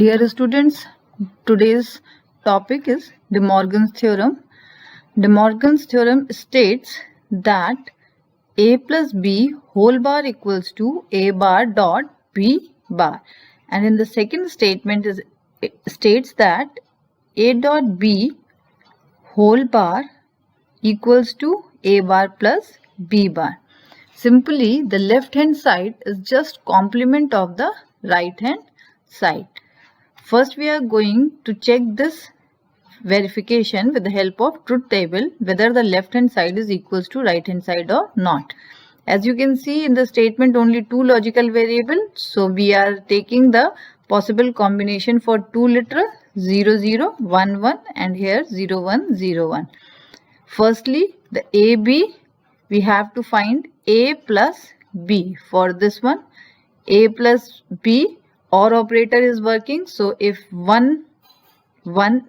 Dear students, today's topic is De Morgan's theorem. De Morgan's theorem states that a plus b whole bar equals to a bar dot b bar, and in the second statement it states that a dot b whole bar equals to a bar plus b bar. Simply, the left hand side is just complement of the right hand side. First, we are going to check this verification with the help of truth table whether the left hand side is equals to right hand side or not. As you can see in the statement, only two logical variables. So we are taking the possible combination for two literal 0 0 1 1 and here 0 1 0 1. Firstly, the AB, we have to find A plus B. For this one, A plus B, OR operator is working. So if 1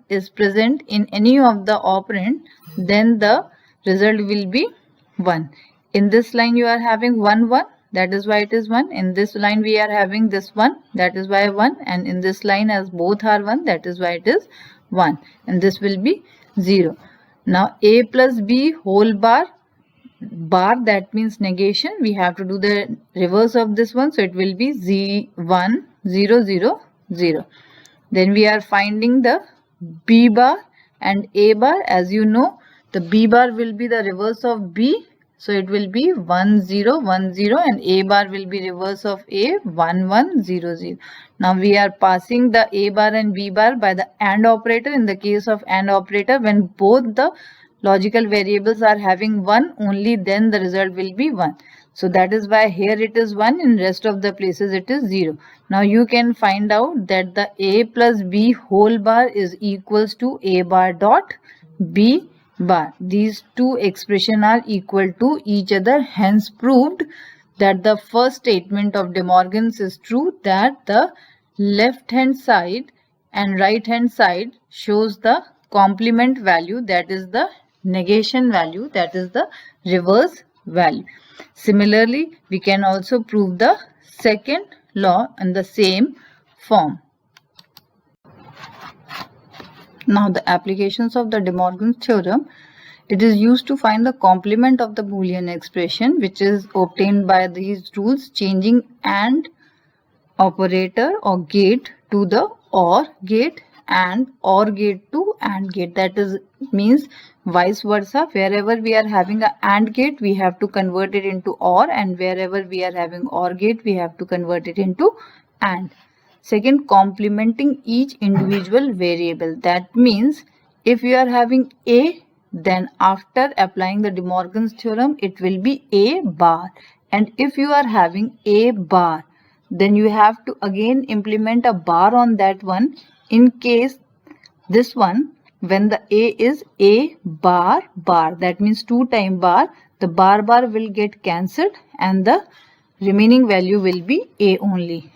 is present in any of the operand, then the result will be 1. In this line you are having 1 1, that is why it is 1. In this line we are having this 1, that is why 1. And in this line, as both are 1, that is why it is 1. And this will be 0. Now A plus B whole bar, that means negation. We have to do the reverse of this one. So it will be 1 0 0 0. Then we are finding the B bar and A bar. As you know, the B bar will be the reverse of B. So it will be 1 0 1 0 and A bar will be reverse of A 1 1 0 0. Now we are passing the A bar and B bar by the AND operator. In the case of AND operator, when both the logical variables are having 1, only then the result will be 1. So that is why here it is 1, in rest of the places it is 0. Now you can find out that the A plus B whole bar is equals to A bar dot B bar. These two expressions are equal to each other, hence proved that the first statement of De Morgan's is true, that the left hand side and right hand side shows the complement value, that is the negation value, that is the reverse value. Similarly, we can also prove the second law in the same form. Now the applications of the De Morgan's theorem. It is used to find the complement of the Boolean expression, which is obtained by these rules, changing AND operator or gate to the OR gate and OR gate to AND gate. That is means vice versa. Wherever we are having a AND gate, we have to convert it into OR, and wherever we are having OR gate, we have to convert it into AND. Second, complementing each individual variable. That means if you are having A, then after applying the De Morgan's theorem, it will be A bar. And if you are having A bar, then you have to again implement a bar on that one. In case this one, when the A is A bar bar, that means 2 times bar, the bar will get cancelled and the remaining value will be A only.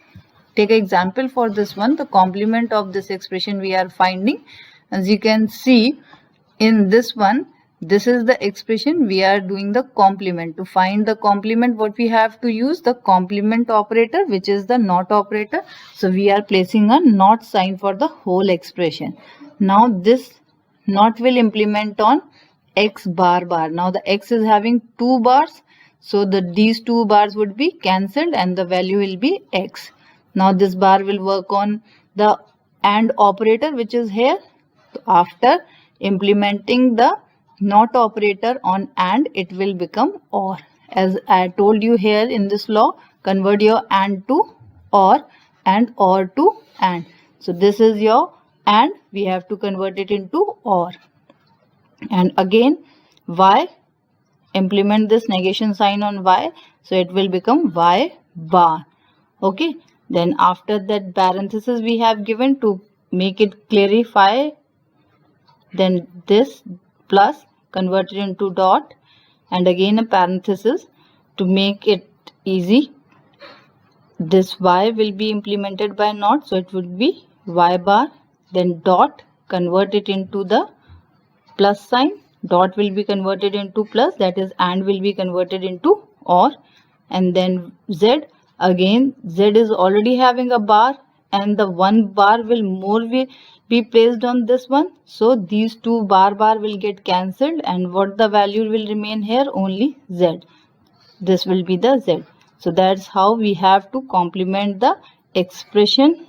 Take an example for this one, the complement of this expression we are finding. As you can see in this one, this is the expression we are doing the complement. To find the complement, what we have to use? The complement operator, which is the not operator. So we are placing a not sign for the whole expression. Now this not will implement on X bar bar. Now the X is having 2 bars. So these 2 bars would be cancelled and the value will be X. Now this bar will work on the AND operator, which is here. So after implementing the not operator on AND, it will become OR. As I told you here in this law, convert your AND to OR and OR to AND. So this is your AND, we have to convert it into OR. And again Y, implement this negation sign on Y, so it will become Y bar. Okay, then after that parenthesis we have given to make it clarify, then this plus converted into dot and again a parenthesis to make it easy. This Y will be implemented by not, so it would be Y bar, then dot, convert it into the plus sign, dot will be converted into plus, that is AND will be converted into OR, and then Z, again Z is already having a bar and the one bar will more be placed on this one, so these two bar will get cancelled, and what the value will remain here? Only z. This will be the z. So that's how we have to complement the expression,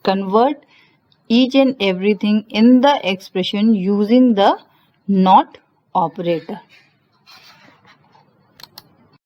convert each and everything in the expression using the not operator.